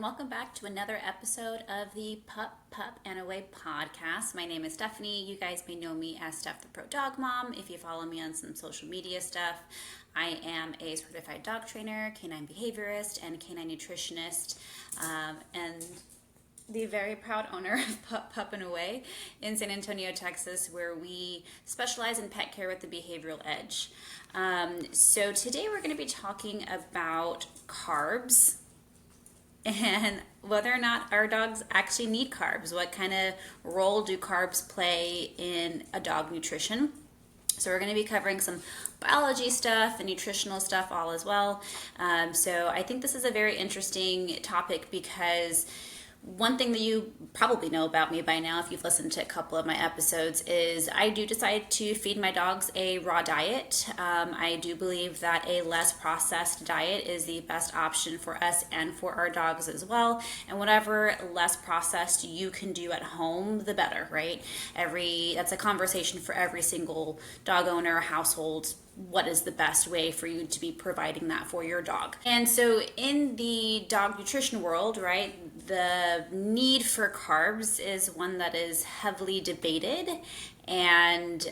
and welcome back to another episode of the Pup and Away podcast. My name is Stephanie. You guys may know me as Steph the Pro Dog Mom if you follow me on some social media stuff. I am a certified dog trainer, canine behaviorist, and canine nutritionist, and the very proud owner of Pup and Away in San Antonio, Texas, where we specialize in pet care with the behavioral edge. So today we're going to be talking about carbs and whether or not our dogs actually need carbs. What kind of role do carbs play in a dog nutrition? So we're going to be covering some biology stuff and nutritional stuff all as well. So I think this is a very interesting topic because one thing that you probably know about me by now, if you've listened to a couple of my episodes, is I do decide to feed my dogs a raw diet. I do believe that a less processed diet is the best option for us and for our dogs as well. And whatever less processed you can do at home, the better, right? That's a conversation for every single dog owner, household. What is the best way for you to be providing that for your dog? And so in the dog nutrition world, right, the need for carbs is one that is heavily debated and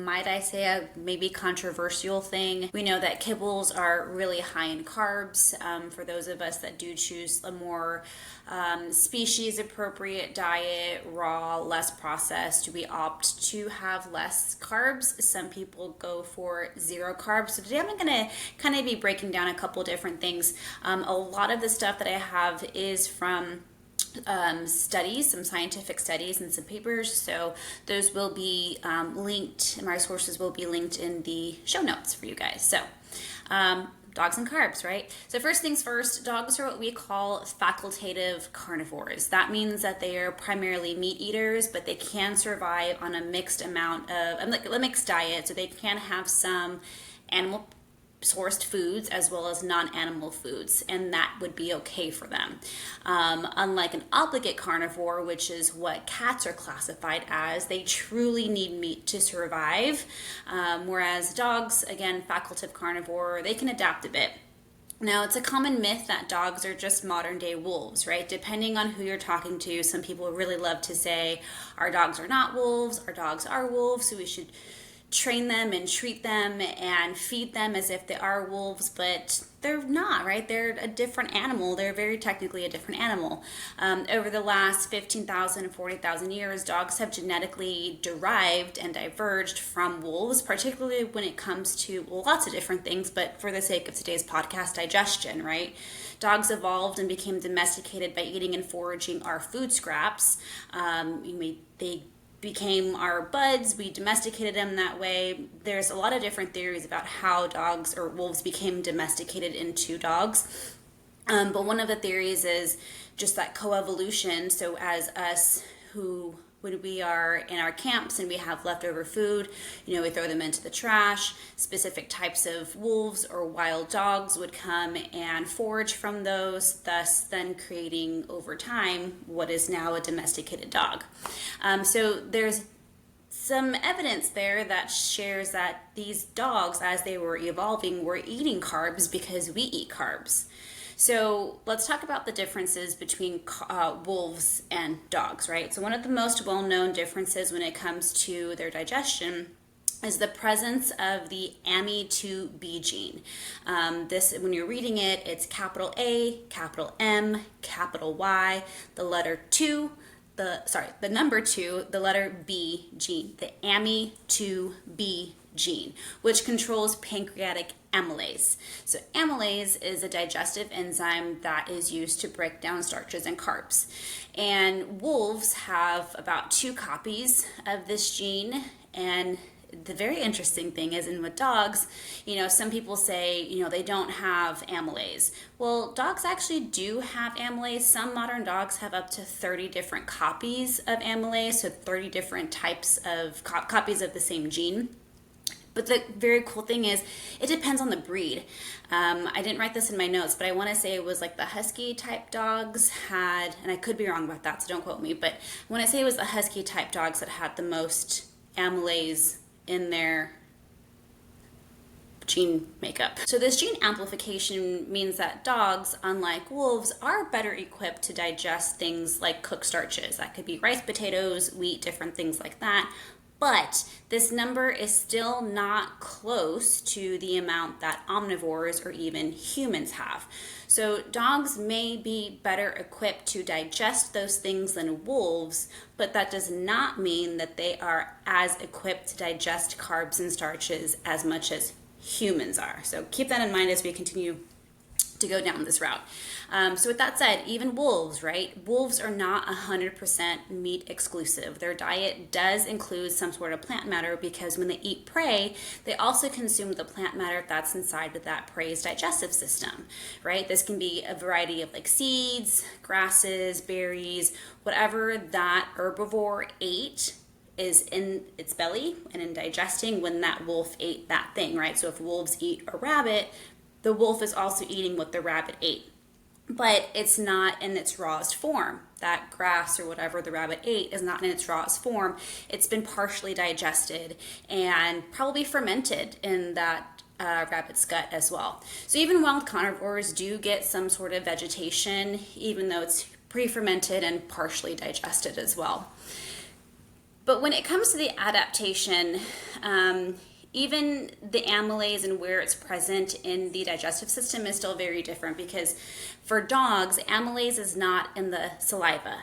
might I say a maybe controversial thing. We know that kibbles are really high in carbs. For those of us that do choose a more species appropriate diet, raw, less processed, we opt to have less carbs. Some people go for zero carbs. So today I'm going to kind of be breaking down a couple different things. A lot of the stuff that I have is from studies, some scientific studies and some papers. So those will be linked, my sources will be linked in the show notes for you guys. So dogs and carbs, right? So first things first, dogs are what we call facultative carnivores. That means that they are primarily meat eaters, but they can survive on a mixed amount of, like a mixed diet. So they can have some animal sourced foods as well as non-animal foods, and that would be okay for them. Unlike an obligate carnivore, which is what cats are classified as, they truly need meat to survive. Whereas dogs, again, facultative carnivore, they can adapt a bit. Now, it's a common myth that dogs are just modern day wolves, right? Depending on who you're talking to, some people really love to say, our dogs are not wolves, our dogs are wolves, so we should train them and treat them and feed them as if they are wolves, but they're not, right? They're a different animal. They're very technically a different animal. Over the last 15,000 40,000 years, dogs have genetically derived and diverged from wolves, particularly when it comes to lots of different things, but for the sake of today's podcast, digestion, right? Dogs evolved and became domesticated by eating and foraging our food scraps. They became our buds, we domesticated them that way. There's a lot of different theories about how dogs or wolves became domesticated into dogs. But one of the theories is just that coevolution. So as us when we are in our camps and we have leftover food, we throw them into the trash. Specific types of wolves or wild dogs would come and forage from those, thus then creating over time what is now a domesticated dog. So there's some evidence there that shares that these dogs, as they were evolving, were eating carbs because we eat carbs. So let's talk about the differences between wolves and dogs, right? So one of the most well-known differences when it comes to their digestion is the presence of the AMY2B gene. When you're reading it, it's capital A, capital M, capital Y, the letter 2, the number 2, the letter B gene, the AMY2B gene, which controls pancreatic amylase. So amylase is a digestive enzyme that is used to break down starches and carbs. And wolves have about 2 copies of this gene. And the very interesting thing is, with dogs, some people say, they don't have amylase. Well, dogs actually do have amylase. Some modern dogs have up to 30 different copies of amylase, so 30 different types of copies of the same gene. But the very cool thing is, it depends on the breed. I didn't write this in my notes, but I want to say it was like the husky type dogs had, and I could be wrong about that, so don't quote me, but I want to say it was the husky type dogs that had the most amylase in their gene makeup. So this gene amplification means that dogs, unlike wolves, are better equipped to digest things like cooked starches. That could be rice, potatoes, wheat, different things like that. But this number is still not close to the amount that omnivores or even humans have. So dogs may be better equipped to digest those things than wolves, but that does not mean that they are as equipped to digest carbs and starches as much as humans are. So keep that in mind as we continue to go down this route. So with that said, even wolves, right? Wolves are not 100% meat exclusive. Their diet does include some sort of plant matter because when they eat prey, they also consume the plant matter that's inside of that prey's digestive system, right? This can be a variety of like seeds, grasses, berries, whatever that herbivore ate is in its belly and in digesting when that wolf ate that thing, right? So if wolves eat a rabbit, the wolf is also eating what the rabbit ate, but it's not in its rawest form. That grass or whatever the rabbit ate is not in its rawest form. It's been partially digested and probably fermented in that rabbit's gut as well. So even wild carnivores do get some sort of vegetation, even though it's pre-fermented and partially digested as well. But when it comes to the adaptation, even the amylase and where it's present in the digestive system is still very different because for dogs, amylase is not in the saliva.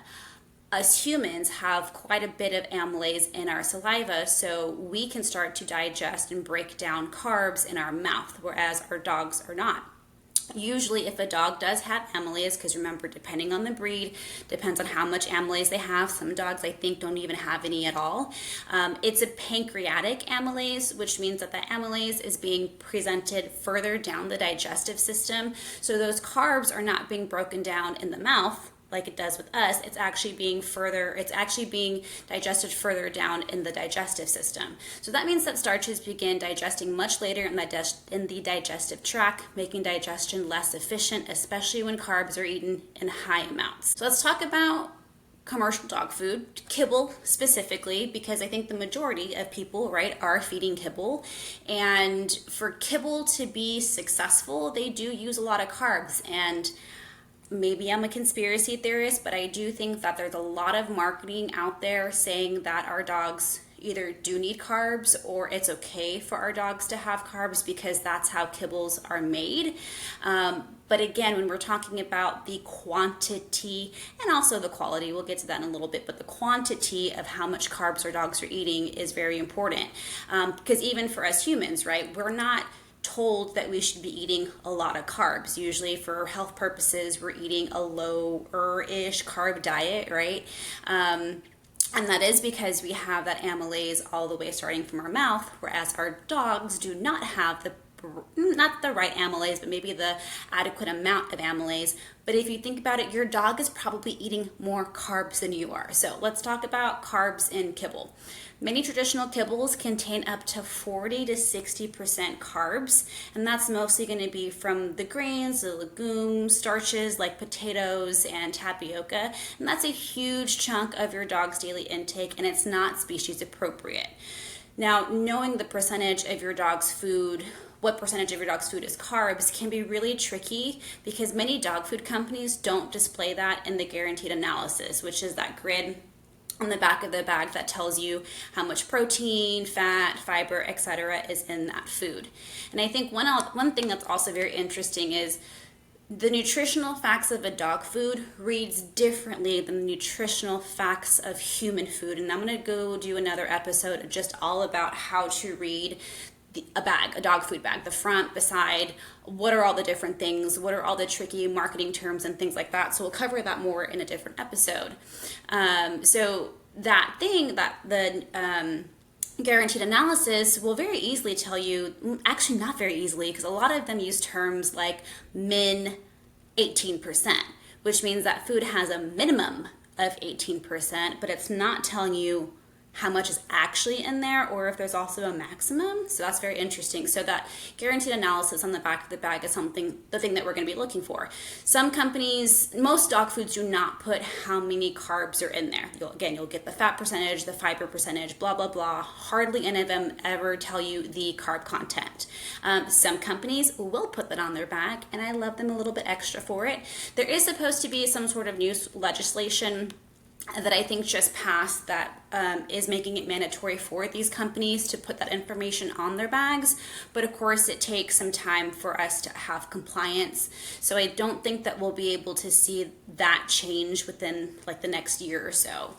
Us humans have quite a bit of amylase in our saliva, so we can start to digest and break down carbs in our mouth, whereas our dogs are not. Usually if a dog does have amylase, because remember, depending on the breed, depends on how much amylase they have. Some dogs I think don't even have any at all. It's a pancreatic amylase, which means that the amylase is being presented further down the digestive system. So those carbs are not being broken down in the mouth like it does with us. It's actually being digested further down in the digestive system. So that means that starches begin digesting much later in the digestive tract, making digestion less efficient, especially when carbs are eaten in high amounts. So let's talk about commercial dog food, kibble specifically, because I think the majority of people, right, are feeding kibble. And for kibble to be successful, they do use a lot of carbs. And maybe I'm a conspiracy theorist, but I do think that there's a lot of marketing out there saying that our dogs either do need carbs or it's okay for our dogs to have carbs because that's how kibbles are made. But again, when we're talking about the quantity and also the quality, we'll get to that in a little bit, but the quantity of how much carbs our dogs are eating is very important. Because even for us humans, right, we're not told that we should be eating a lot of carbs. Usually for health purposes, we're eating a lower-ish carb diet, right? And that is because we have that amylase all the way starting from our mouth, whereas our dogs do not have not the right amylase, but maybe the adequate amount of amylase. But if you think about it, your dog is probably eating more carbs than you are. So let's talk about carbs in kibble. Many traditional kibbles contain up to 40 to 60% carbs, and that's mostly going to be from the grains, the legumes, starches like potatoes and tapioca, and that's a huge chunk of your dog's daily intake, and it's not species appropriate. Now, knowing the percentage of your dog's food, what percentage of your dog's food is carbs, can be really tricky because many dog food companies don't display that in the guaranteed analysis, which is that grid on the back of the bag that tells you how much protein, fat, fiber, etc. is in that food. And I think one thing that's also very interesting is the nutritional facts of a dog food reads differently than the nutritional facts of human food. And I'm going to go do another episode just all about how to read a dog food bag, the front, the side, what are all the different things, what are all the tricky marketing terms and things like that. So we'll cover that more in a different episode. So that thing, that the guaranteed analysis will very easily tell you, actually not very easily, because a lot of them use terms like min 18%, which means that food has a minimum of 18%, but it's not telling you how much is actually in there or if there's also a maximum. So that's very interesting. So that guaranteed analysis on the back of the bag is the thing that we're going to be looking for. Some companies, most dog foods do not put how many carbs are in there. You'll get the fat percentage, the fiber percentage, blah, blah, blah. Hardly any of them ever tell you the carb content. Some companies will put that on their bag, and I love them a little bit extra for it. There is supposed to be some sort of new legislation that I think just passed that is making it mandatory for these companies to put that information on their bags. But of course, it takes some time for us to have compliance. So I don't think that we'll be able to see that change within like the next year or so.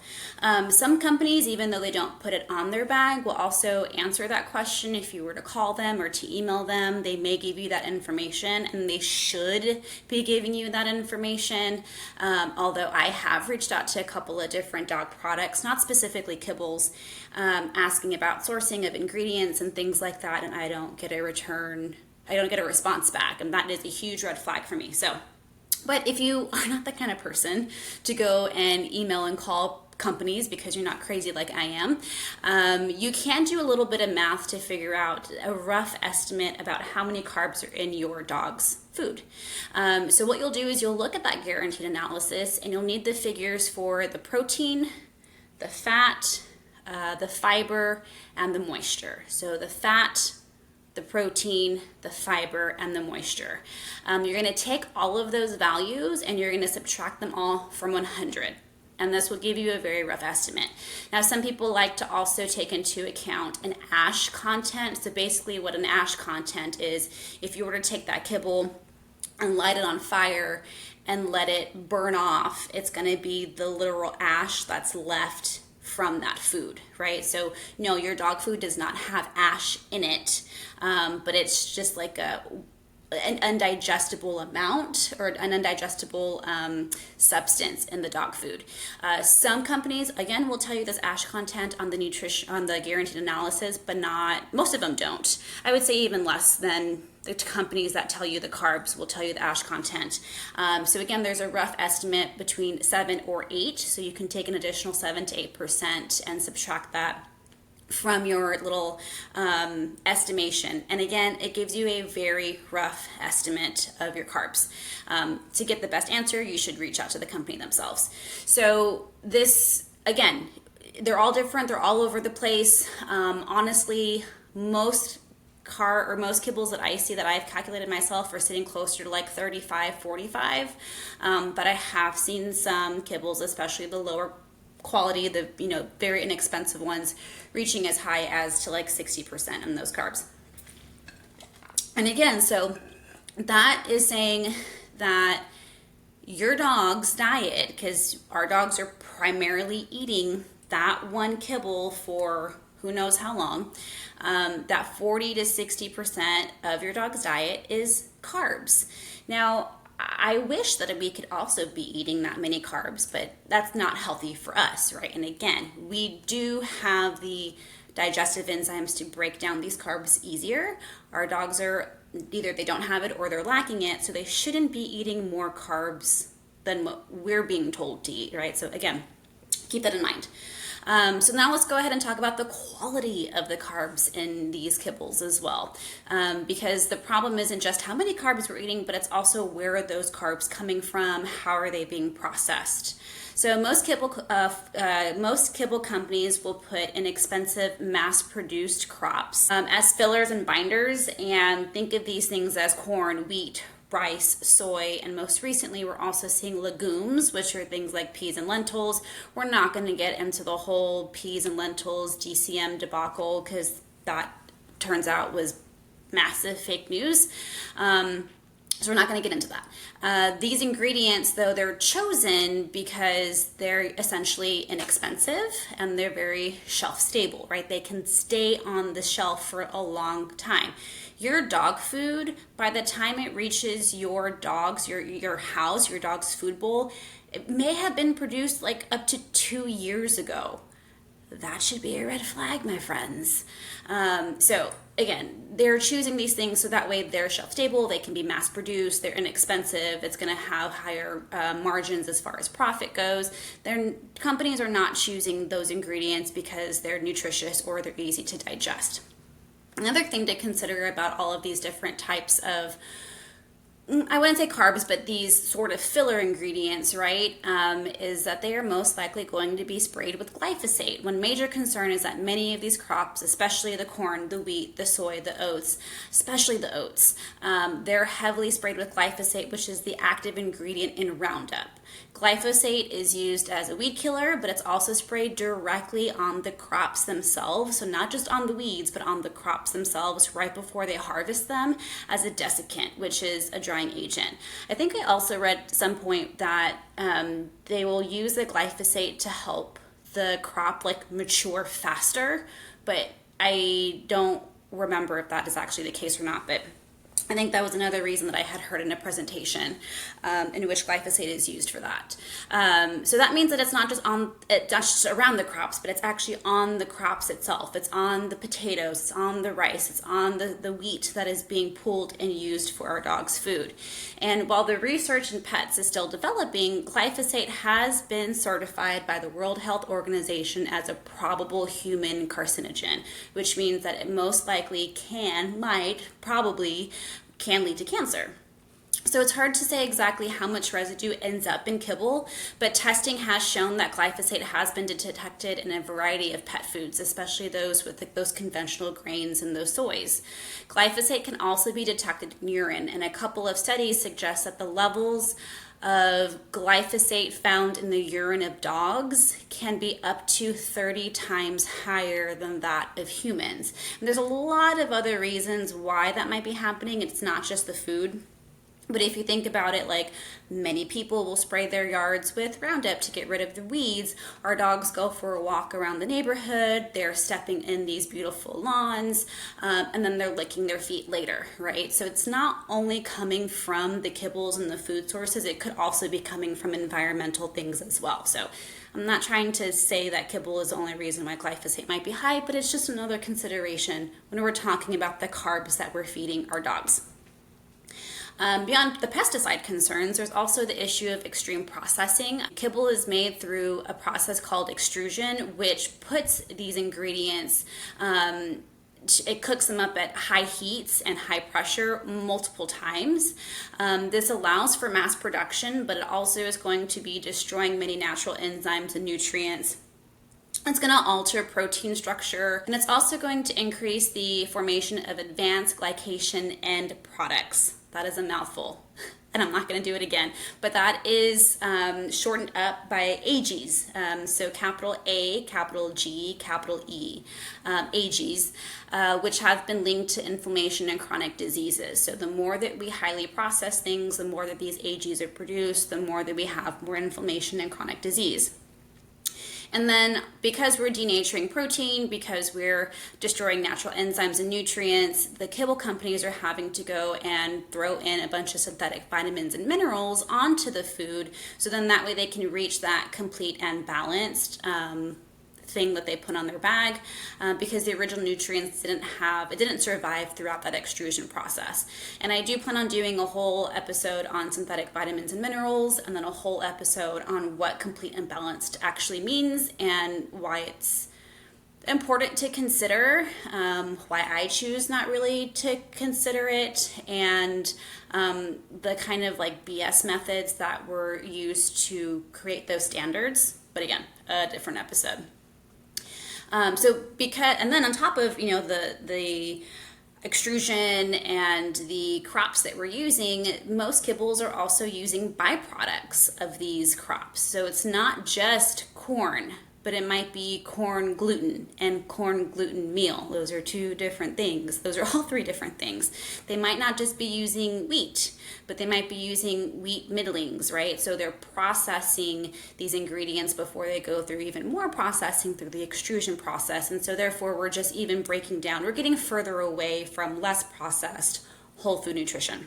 Some companies, even though they don't put it on their bag, will also answer that question. If you were to call them or to email them, they may give you that information, and they should be giving you that information. Although I have reached out to a couple of different dog products, not specifically kibbles, asking about sourcing of ingredients and things like that, and I don't get a response back, and that is a huge red flag for me. So, but if you are not the kind of person to go and email and call companies because you're not crazy like I am, you can do a little bit of math to figure out a rough estimate about how many carbs are in your dog's food. So what you'll do is you'll look at that guaranteed analysis, and you'll need the figures for the protein, the fat, the fiber, and the moisture. So the fat, the protein, the fiber, and the moisture. You're going to take all of those values and you're going to subtract them all from 100. And this will give you a very rough estimate. Now, some people like to also take into account an ash content. So basically what an ash content is, if you were to take that kibble and light it on fire and let it burn off, it's going to be the literal ash that's left from that food, right? So no, your dog food does not have ash in it, but it's just like an undigestible amount or an undigestible substance in the dog food. Some companies, again, will tell you this ash content on the nutrition, on the guaranteed analysis, but most of them don't. I would say even less than the companies that tell you the carbs will tell you the ash content. So again, there's a rough estimate between 7 or 8. So you can take an additional 7 to 8% and subtract that from your little estimation. And again, it gives you a very rough estimate of your carbs. To get the best answer, you should reach out to the company themselves. So this, again, they're all different. They're all over the place. Honestly, most kibbles that I see that I've calculated myself are sitting closer to like 35, 45. But I have seen some kibbles, especially the lower quality, the very inexpensive ones, reaching as high as to like 60% in those carbs. And again, so that is saying that your dog's diet, because our dogs are primarily eating that one kibble for who knows how long, that 40 to 60% of your dog's diet is carbs. Now, I wish that we could also be eating that many carbs, but that's not healthy for us, right? And again, we do have the digestive enzymes to break down these carbs easier. Our dogs are either they don't have it or they're lacking it, so they shouldn't be eating more carbs than what we're being told to eat, right? So again, keep that in mind. So now let's go ahead and talk about the quality of the carbs in these kibbles as well. Because the problem isn't just how many carbs we're eating, but it's also where are those carbs coming from? How are they being processed? So most kibble companies will put inexpensive mass-produced crops as fillers and binders, and think of these things as corn, wheat, rice, soy, and most recently we're also seeing legumes, which are things like peas and lentils. We're not going to get into the whole peas and lentils DCM debacle because that turns out was massive fake news. So we're not going to get into that. These ingredients, though, they're chosen because they're essentially inexpensive and they're very shelf stable, right? They can stay on the shelf for a long time. Your dog food, by the time it reaches your dog's, your house, your dog's food bowl, it may have been produced like up to 2 years ago. that should be a red flag, my friends. So again, they're choosing these things so that way they're shelf stable, they can be mass produced, they're inexpensive, it's going to have higher margins as far as profit goes. Companies are not choosing those ingredients because they're nutritious or they're easy to digest. Another thing to consider about all of these different types of, I wouldn't say carbs, but these sort of filler ingredients, right, is that they are most likely going to be sprayed with glyphosate. One major concern is that many of these crops, especially the corn, the wheat, the soy, the oats, especially the oats, they're heavily sprayed with glyphosate, which is the active ingredient in Roundup. Glyphosate is used as a weed killer, but it's also sprayed directly on the crops themselves. So not just on the weeds, but on the crops themselves right before they harvest them as a desiccant, which is a drying agent. I think I also read at some point that they will use the glyphosate to help the crop like mature faster, but I don't remember if that is actually the case or not. But I think that was another reason that I had heard in a presentation in which glyphosate is used for that. So that means that it's not just around the crops, but it's actually on the crops itself. It's on the potatoes, it's on the rice, it's on the wheat that is being pulled and used for our dog's food. And while the research in pets is still developing, glyphosate has been certified by the World Health Organization as a probable human carcinogen, which means that it most likely probably can lead to cancer. So it's hard to say exactly how much residue ends up in kibble, but testing has shown that glyphosate has been detected in a variety of pet foods, especially those with those conventional grains and those soys. Glyphosate can also be detected in urine, and a couple of studies suggest that the levels of glyphosate found in the urine of dogs can be up to 30 times higher than that of humans. And there's a lot of other reasons why that might be happening. It's not just the food. But if you think about it, like many people will spray their yards with Roundup to get rid of the weeds. Our dogs go for a walk around the neighborhood. They're stepping in these beautiful lawns, and then they're licking their feet later, right? So it's not only coming from the kibbles and the food sources, it could also be coming from environmental things as well. So I'm not trying to say that kibble is the only reason why glyphosate might be high, but it's just another consideration when we're talking about the carbs that we're feeding our dogs. Beyond the pesticide concerns, there's also the issue of extreme processing. Kibble is made through a process called extrusion, which puts these ingredients, it cooks them up at high heats and high pressure multiple times. This allows for mass production, but it also is going to be destroying many natural enzymes and nutrients. It's going to alter protein structure, and it's also going to increase the formation of advanced glycation end products. That is a mouthful, and I'm not going to do it again, but that is shortened up by AGs. So capital A, capital G, capital E, AGs, which have been linked to inflammation and chronic diseases. So the more that we highly process things, the more that these AGs are produced, the more that we have more inflammation and chronic disease. And then because we're denaturing protein, because we're destroying natural enzymes and nutrients, the kibble companies are having to go and throw in a bunch of synthetic vitamins and minerals onto the food, so then that way they can reach that complete and balanced thing that they put on their bag, because the original nutrients didn't survive throughout that extrusion process. And I do plan on doing a whole episode on synthetic vitamins and minerals, and then a whole episode on what complete and balanced actually means and why it's important to consider, why I choose not really to consider it, and the kind of like BS methods that were used to create those standards. But again, a different episode. And then on top of, the extrusion and the crops that we're using, most kibbles are also using byproducts of these crops. So it's not just corn, but it might be corn gluten and corn gluten meal. Those are two different things. Those are all three different things. They might not just be using wheat, but they might be using wheat middlings, right? So they're processing these ingredients before they go through even more processing through the extrusion process. And so therefore we're just even breaking down, we're getting further away from less processed whole food nutrition.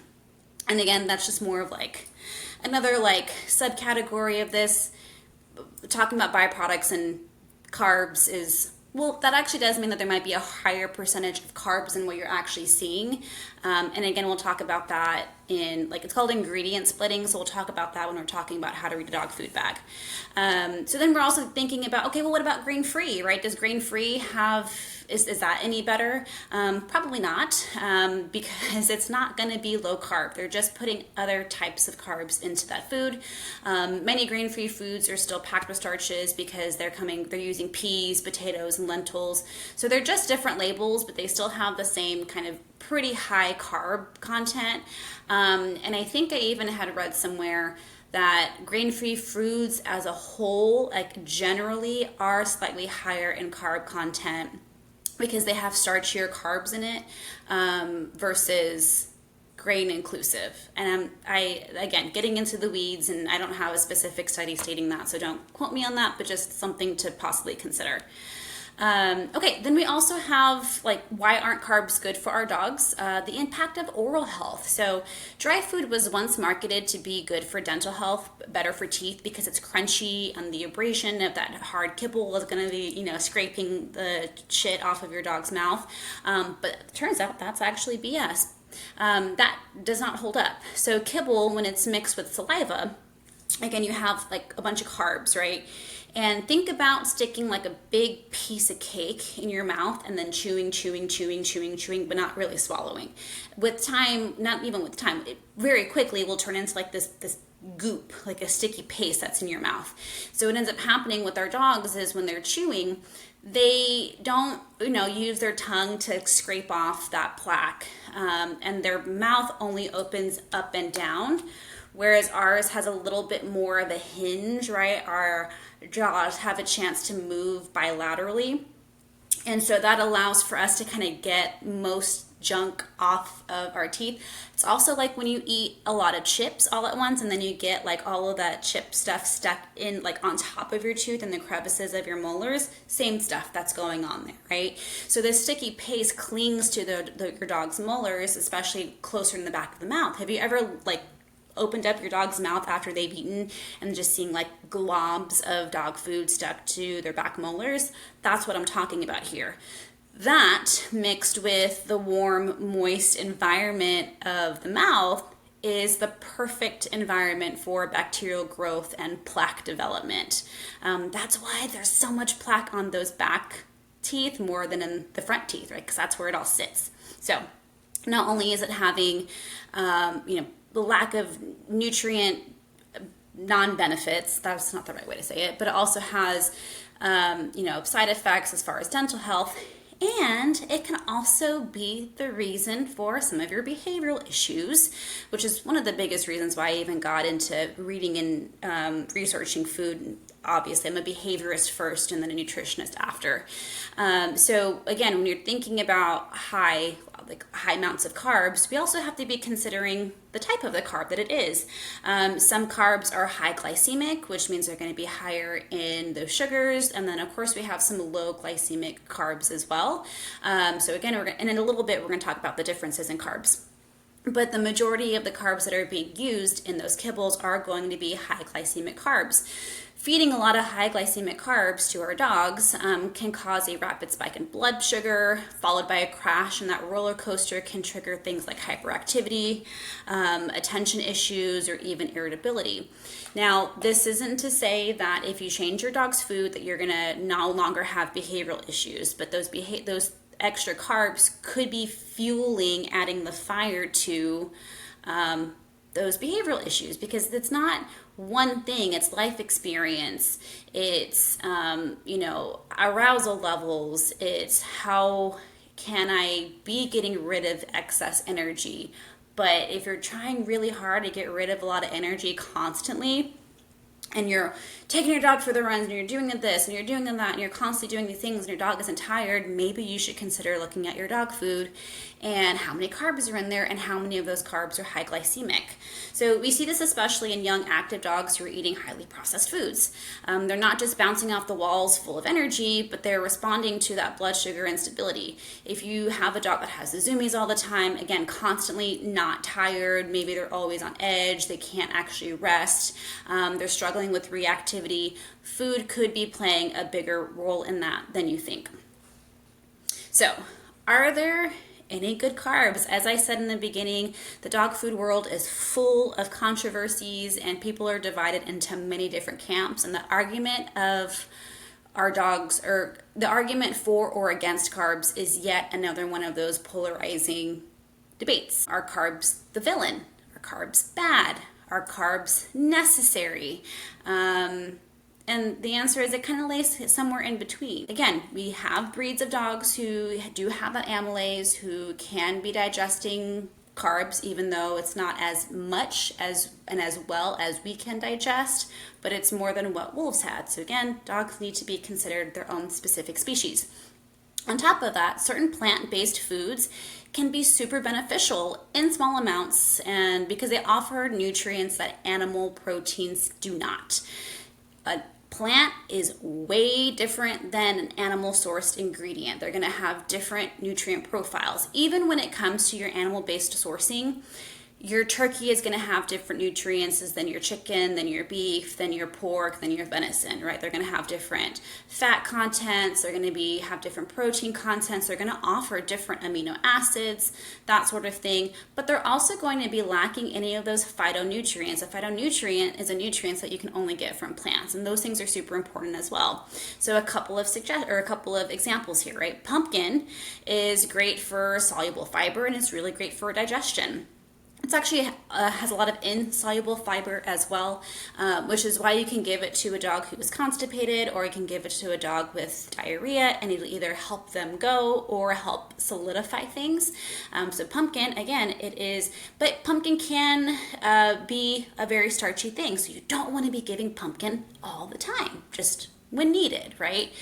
And again, that's just more of like another like subcategory of this, talking about byproducts and carbs is, well, that actually does mean that there might be a higher percentage of carbs than what you're actually seeing. And again, we'll talk about that in, like, it's called ingredient splitting. So we'll talk about that when we're talking about how to read a dog food bag. So then we're also thinking about, okay, well, what about grain-free, right? Does grain-free have, is that any better? Probably not, because it's not going to be low carb. They're just putting other types of carbs into that food. Many grain-free foods are still packed with starches because they're using peas, potatoes, and lentils. So they're just different labels, but they still have the same kind of pretty high carb content. And I think I even had read somewhere that grain-free foods as a whole, like generally, are slightly higher in carb content because they have starchier carbs in it versus grain inclusive. And again, getting into the weeds, and I don't have a specific study stating that, so don't quote me on that, but just something to possibly consider. Okay, then we also have, like, why aren't carbs good for our dogs? The impact of oral health. So dry food was once marketed to be good for dental health, better for teeth because it's crunchy, and the abrasion of that hard kibble is going to be, scraping the shit off of your dog's mouth. But it turns out that's actually BS. That does not hold up. So kibble, when it's mixed with saliva, again, you have like a bunch of carbs, right? And think about sticking like a big piece of cake in your mouth and then chewing, but not really swallowing. With time, not even with time, it very quickly will turn into like this goop, like a sticky paste that's in your mouth. So what ends up happening with our dogs is when they're chewing, they don't, use their tongue to scrape off that plaque. And their mouth only opens up and down, whereas ours has a little bit more of a hinge, right? Our jaws have a chance to move bilaterally. And so that allows for us to kind of get most junk off of our teeth. It's also like when you eat a lot of chips all at once and then you get like all of that chip stuff stuck in like on top of your tooth and the crevices of your molars, same stuff that's going on there, right? So this sticky paste clings to your dog's molars, especially closer in the back of the mouth. Have you ever like opened up your dog's mouth after they've eaten and just seeing like globs of dog food stuck to their back molars? That's what I'm talking about here. That mixed with the warm, moist environment of the mouth is the perfect environment for bacterial growth and plaque development. That's why there's so much plaque on those back teeth more than in the front teeth, right? Because that's where it all sits. So not only is it having, the lack of nutrient non-benefits, that's not the right way to say it, but it also has, side effects as far as dental health, and it can also be the reason for some of your behavioral issues, which is one of the biggest reasons why I even got into reading and researching food. Obviously, I'm a behaviorist first and then a nutritionist after. So again, when you're thinking about high amounts of carbs, we also have to be considering the type of the carb that it is. Some carbs are high glycemic, which means they're going to be higher in those sugars. And then of course we have some low glycemic carbs as well. So again, and in a little bit, we're going to talk about the differences in carbs. But the majority of the carbs that are being used in those kibbles are going to be high glycemic carbs. Feeding a lot of high glycemic carbs to our dogs can cause a rapid spike in blood sugar, followed by a crash, and that roller coaster can trigger things like hyperactivity, attention issues, or even irritability. Now, this isn't to say that if you change your dog's food that you're going to no longer have behavioral issues, but those extra carbs could be fueling, adding the fire to those behavioral issues, because it's not one thing. It's life experience, it's arousal levels, it's how can I be getting rid of excess energy. But if you're trying really hard to get rid of a lot of energy constantly, and you're taking your dog for the runs, and you're doing this, and you're doing that, and you're constantly doing these things, and your dog isn't tired, maybe you should consider looking at your dog food and how many carbs are in there and how many of those carbs are high glycemic. So we see this especially in young active dogs who are eating highly processed foods. They're not just bouncing off the walls full of energy, but they're responding to that blood sugar instability. If you have a dog that has the zoomies all the time, again, constantly not tired, maybe they're always on edge, they can't actually rest, they're struggling struggling with reactivity, food could be playing a bigger role in that than you think. So, are there any good carbs? As I said in the beginning, the dog food world is full of controversies and people are divided into many different camps, and the argument of our dogs, or the argument for or against carbs, is yet another one of those polarizing debates. Are carbs the villain? Are carbs bad? Are carbs necessary? And the answer is it kind of lays somewhere in between. Again, we have breeds of dogs who do have that amylase, who can be digesting carbs, even though it's not as much as and as well as we can digest, but it's more than what wolves had. So again, dogs need to be considered their own specific species. On top of that, certain plant-based foods can be super beneficial in small amounts, and because they offer nutrients that animal proteins do not. A plant is way different than an animal sourced ingredient. They're going to have different nutrient profiles. Even when it comes to your animal based sourcing, your turkey is going to have different nutrients than your chicken, than your beef, than your pork, than your venison, right? They're going to have different fat contents. They're going to have different protein contents. They're going to offer different amino acids, that sort of thing. But they're also going to be lacking any of those phytonutrients. A phytonutrient is a nutrient that you can only get from plants, and those things are super important as well. So a couple of examples here, right? Pumpkin is great for soluble fiber, and it's really great for digestion. It's actually has a lot of insoluble fiber as well, which is why you can give it to a dog who is constipated, or you can give it to a dog with diarrhea, and it'll either help them go or help solidify things. So pumpkin, again, but pumpkin can be a very starchy thing, so you don't want to be giving pumpkin all the time, just when needed, right?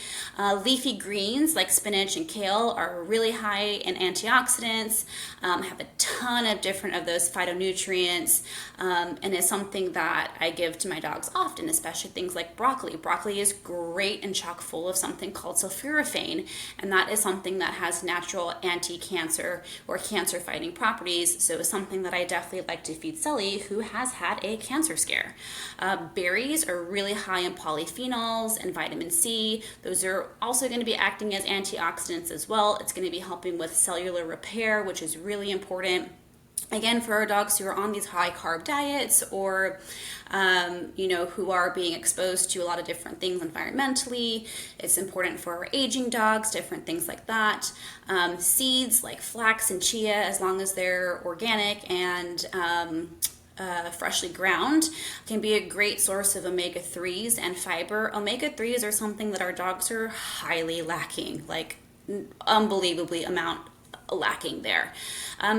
Leafy greens like spinach and kale are really high in antioxidants, have a ton of different of those phytonutrients, and is something that I give to my dogs often, especially things like broccoli. Broccoli is great and chock full of something called sulforaphane, and that is something that has natural anti-cancer or cancer-fighting properties, so it's something that I definitely like to feed Sully, who has had a cancer scare. Berries are really high in polyphenols and vitamin C. Those are also going to be acting as antioxidants as well. It's going to be helping with cellular repair, which is really important. Again, for our dogs who are on these high carb diets, or who are being exposed to a lot of different things environmentally, it's important for our aging dogs, different things like that. Seeds like flax and chia, as long as they're organic and freshly ground, can be a great source of omega-3s and fiber. Omega-3s are something that our dogs are highly lacking, like unbelievably amount lacking there.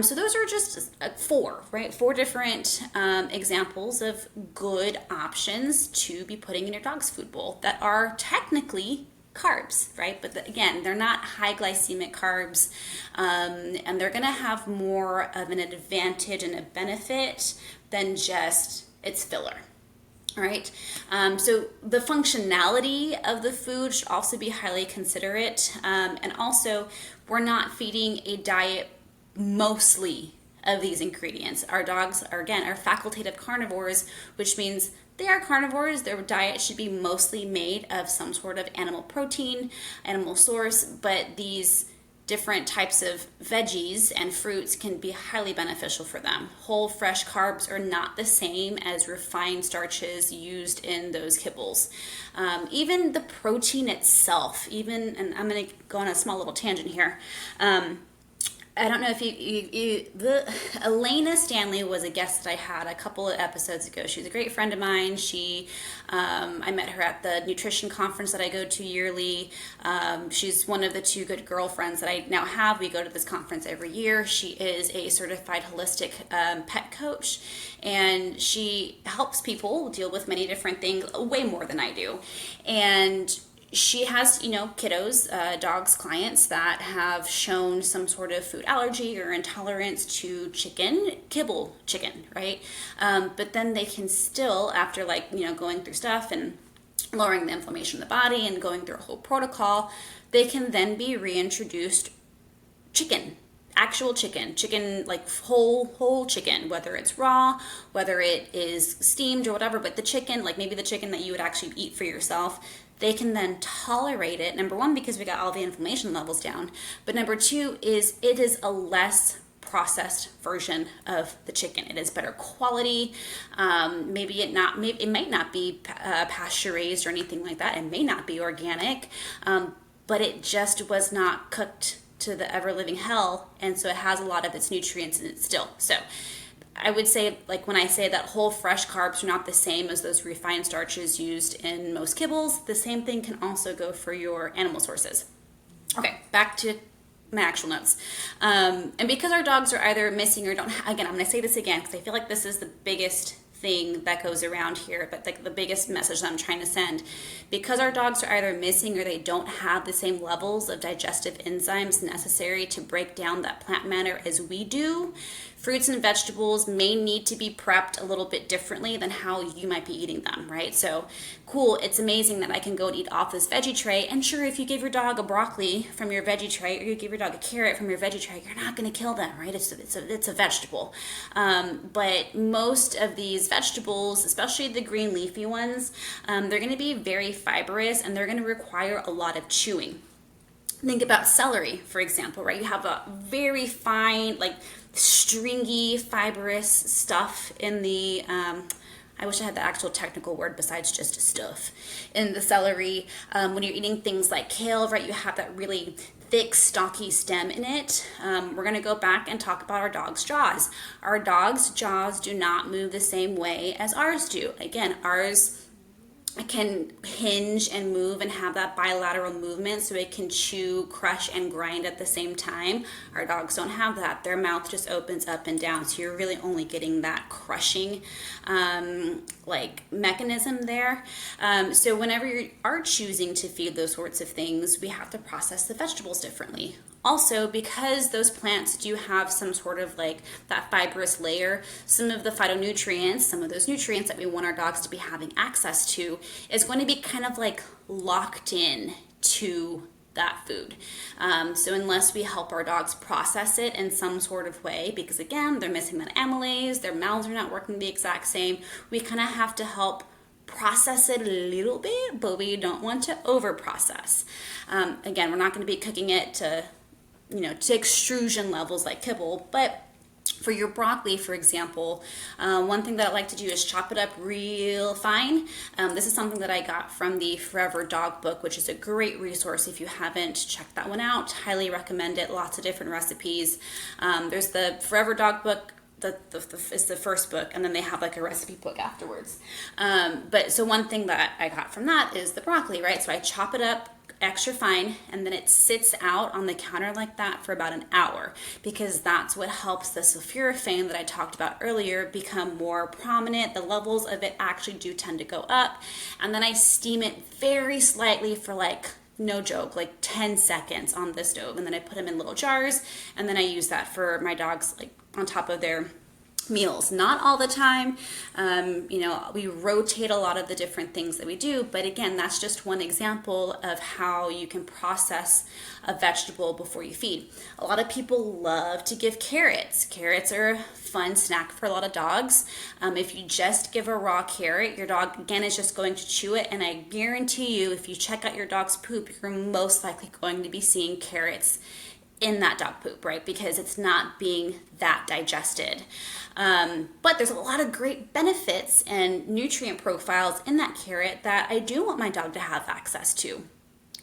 So those are just four different examples of good options to be putting in your dog's food bowl that are technically carbs, right? But again, they're not high glycemic carbs, and they're going to have more of an advantage and a benefit than just its filler. All right. So the functionality of the food should also be highly considerate, and also we're not feeding a diet mostly of these ingredients. Our dogs are facultative carnivores, which means they are carnivores. Their diet should be mostly made of some sort of animal protein, animal source, but these different types of veggies and fruits can be highly beneficial for them. Whole, fresh carbs are not the same as refined starches used in those kibbles. Even the protein itself, and I'm going to go on a small little tangent here. I don't know if Elena Stanley was a guest that I had a couple of episodes ago. She's a great friend of mine. I met her at the nutrition conference that I go to yearly. She's one of the two good girlfriends that I now have. We go to this conference every year. She is a certified holistic pet coach, and she helps people deal with many different things, way more than I do. And she has, kiddos, dogs, clients that have shown some sort of food allergy or intolerance to kibble chicken, right? But then they can still, after going through stuff and lowering the inflammation in the body and going through a whole protocol, they can then be reintroduced chicken actual chicken, like whole chicken, whether it's raw, whether it is steamed or whatever, but the chicken, like maybe the chicken that you would actually eat for yourself, they can then tolerate it. Number one, because we got all the inflammation levels down, but number two is it is a less processed version of the chicken. It is better quality. Maybe it might not be pasture raised or anything like that. It may not be organic, but it just was not cooked to the ever living hell, and so it has a lot of its nutrients in it still. So I would say, like when I say that whole fresh carbs are not the same as those refined starches used in most kibbles, the same thing can also go for your animal sources. Okay, back to my actual notes. And because our dogs are either missing or don't, again, I'm going to say this again because I feel like this is the biggest thing that goes around here, but like the biggest message that I'm trying to send, because our dogs are either missing or they don't have the same levels of digestive enzymes necessary to break down that plant matter as we do, fruits and vegetables may need to be prepped a little bit differently than how you might be eating them, right? So cool, it's amazing that I can go and eat off this veggie tray, and sure, if you give your dog a broccoli from your veggie tray or you give your dog a carrot from your veggie tray, you're not going to kill them, right? It's a vegetable. But most of these vegetables, especially the green leafy ones, they're going to be very fibrous and they're going to require a lot of chewing. Think about celery, for example, right? You have a very fine, like stringy, fibrous stuff in the, I wish I had the actual technical word besides just stuff in the celery. When you're eating things like kale, right, you have that really thick, stocky stem in it. We're going to go back and talk about our dog's jaws. Our dog's jaws do not move the same way as ours do. Again, ours can hinge and move and have that bilateral movement so it can chew, crush, and grind at the same time. Our dogs don't have that. Their mouth just opens up and down, so you're really only getting that crushing like mechanism there. So whenever you are choosing to feed those sorts of things, we have to process the vegetables differently. Also, because those plants do have some sort of like that fibrous layer, some of the phytonutrients, some of those nutrients that we want our dogs to be having access to is going to be kind of like locked in to that food. So unless we help our dogs process it in some sort of way, because again, they're missing that amylase, their mouths are not working the exact same, we kind of have to help process it a little bit, but we don't want to over process. Again, we're not going to be cooking it to extrusion levels like kibble, but for your broccoli, for example, one thing that I like to do is chop it up real fine. This is something that I got from the Forever Dog book, which is a great resource. If you haven't checked that one out, highly recommend it. Lots of different recipes. There's the Forever Dog book. It's the first book, and then they have like a recipe book afterwards. But so one thing that I got from that is the broccoli, right? So I chop it up extra fine, and then it sits out on the counter like that for about an hour, because that's what helps the sulforaphane that I talked about earlier become more prominent. The levels of it actually do tend to go up, and then I steam it very slightly for like, no joke, like 10 seconds on the stove, and then I put them in little jars, and then I use that for my dogs like on top of their meals. Not all the time. We rotate a lot of the different things that we do, but again, that's just one example of how you can process a vegetable before you feed. A lot of people love to give carrots. Carrots are a fun snack for a lot of dogs. If you just give a raw carrot, your dog again is just going to chew it, and I guarantee you, if you check out your dog's poop, you're most likely going to be seeing carrots in that dog poop, right? Because it's not being that digested. But there's a lot of great benefits and nutrient profiles in that carrot that I do want my dog to have access to.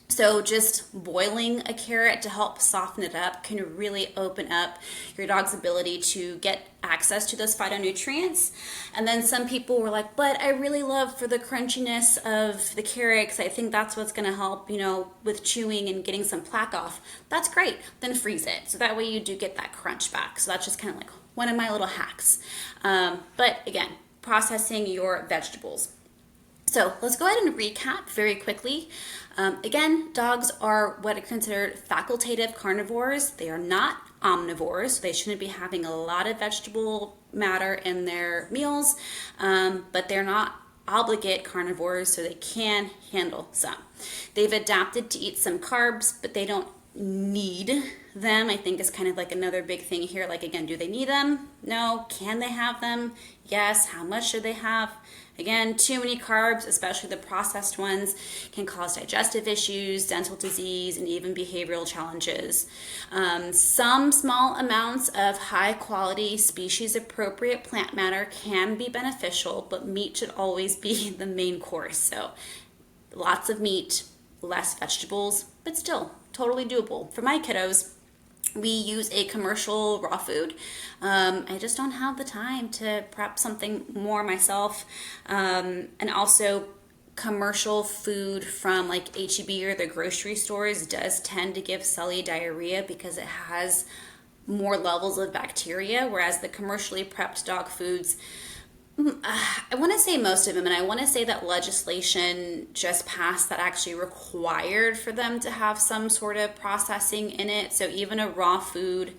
So just boiling a carrot to help soften it up can really open up your dog's ability to get access to those phytonutrients. And then some people were like, but I really love for the crunchiness of the carrot, because I think that's what's going to help, with chewing and getting some plaque off. That's great. Then freeze it. So that way you do get that crunch back. So that's just kind of like one of my little hacks. But again, processing your vegetables. So let's go ahead and recap very quickly. Again, dogs are what are considered facultative carnivores. They are not omnivores. So they shouldn't be having a lot of vegetable matter in their meals, but they're not obligate carnivores, so they can handle some. They've adapted to eat some carbs, but they don't need them, I think is kind of like another big thing here. Like, again, do they need them? No. Can they have them? Yes. How much should they have? Again, too many carbs, especially the processed ones, can cause digestive issues, dental disease, and even behavioral challenges. Some small amounts of high quality species appropriate plant matter can be beneficial, but meat should always be the main course. So lots of meat, less vegetables, but still totally doable. For my kiddos, we use a commercial raw food. I just don't have the time to prep something more myself. And also commercial food from like H-E-B or the grocery stores does tend to give Sully diarrhea because it has more levels of bacteria, whereas the commercially prepped dog foods, I want to say most of them, and I want to say that legislation just passed that actually required for them to have some sort of processing in it. So even a raw food,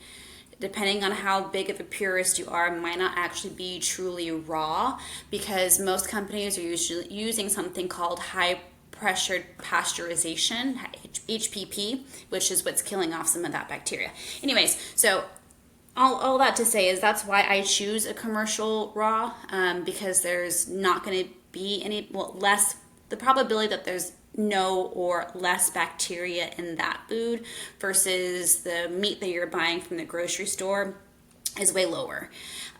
depending on how big of a purist you are, might not actually be truly raw, because most companies are usually using something called high pressured pasteurization, HPP, which is what's killing off some of that bacteria. Anyways, so all that to say is that's why I choose a commercial raw, because there's not going to be any, less, the probability that there's no or less bacteria in that food versus the meat that you're buying from the grocery store is way lower.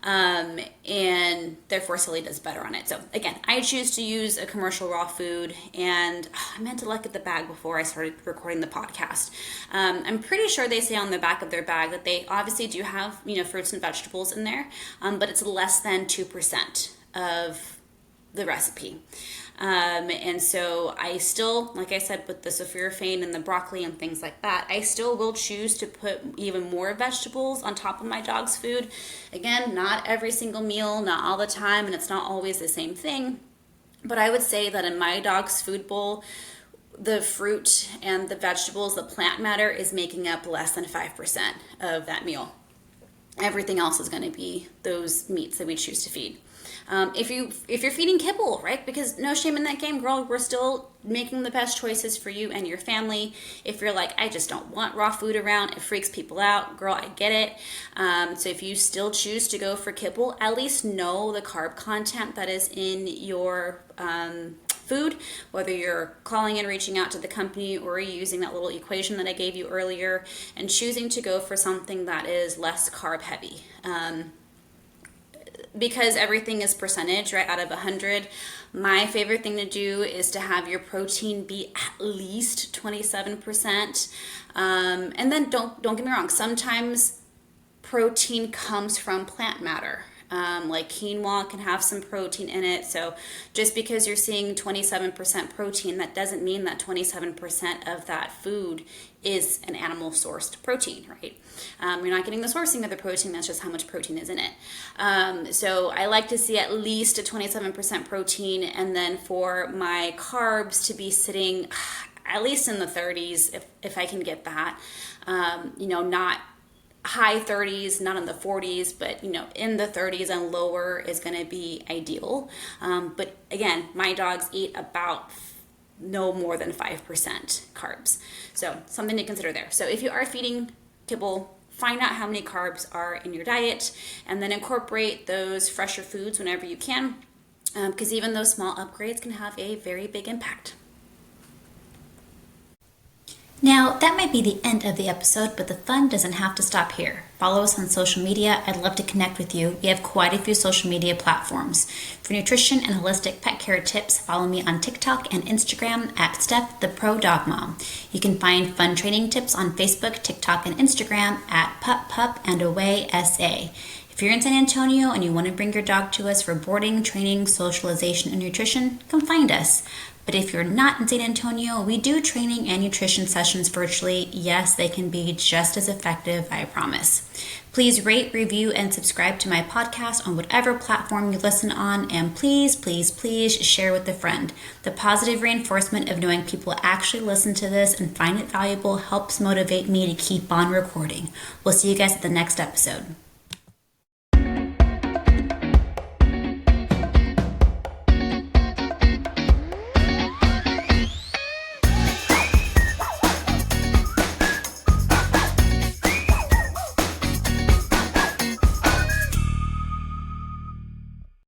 And therefore Sully does better on it. So again, I choose to use a commercial raw food, and I meant to look at the bag before I started recording the podcast. I'm pretty sure they say on the back of their bag that they obviously do have, fruits and vegetables in there, but it's less than 2% of the recipe. And so I still, like I said, with the sulforaphane and the broccoli and things like that, I still will choose to put even more vegetables on top of my dog's food. Again, not every single meal, not all the time, and it's not always the same thing. But I would say that in my dog's food bowl, the fruit and the vegetables, the plant matter, is making up less than 5% of that meal. Everything else is going to be those meats that we choose to feed. If you're feeding kibble, right? Because no shame in that game, girl. We're still making the best choices for you and your family. If you're like, I just don't want raw food around, it freaks people out, girl, I get it. So if you still choose to go for kibble, at least know the carb content that is in your food, whether you're calling and reaching out to the company or using that little equation that I gave you earlier and choosing to go for something that is less carb heavy. Because everything is percentage, right, out of 100, my favorite thing to do is to have your protein be at least 27%. And then don't get me wrong, sometimes protein comes from plant matter. Like quinoa can have some protein in it. So just because you're seeing 27% protein, that doesn't mean that 27% of that food is an animal sourced protein, right? You're not getting the sourcing of the protein, that's just how much protein is in it. So I like to see at least a 27% protein, and then for my carbs to be sitting at least in the 30s, if I can get that. Not high 30s, not in the 40s, but in the 30s and lower is going to be ideal. But again, my dogs eat about no more than 5% carbs. So something to consider there. So if you are feeding kibble, find out how many carbs are in your diet, and then incorporate those fresher foods whenever you can, because even those small upgrades can have a very big impact. Now, that might be the end of the episode, but the fun doesn't have to stop here. Follow us on social media. I'd love to connect with you. We have quite a few social media platforms. For nutrition and holistic pet care tips, follow me on TikTok and Instagram at Steph the Pro Dog Mom. You can find fun training tips on Facebook, TikTok, and Instagram at Pup and Away SA. If you're in San Antonio and you want to bring your dog to us for boarding, training, socialization, and nutrition, come find us. But if you're not in San Antonio, we do training and nutrition sessions virtually. Yes, they can be just as effective, I promise. Please rate, review, and subscribe to my podcast on whatever platform you listen on. And please, please, please share with a friend. The positive reinforcement of knowing people actually listen to this and find it valuable helps motivate me to keep on recording. We'll see you guys at the next episode.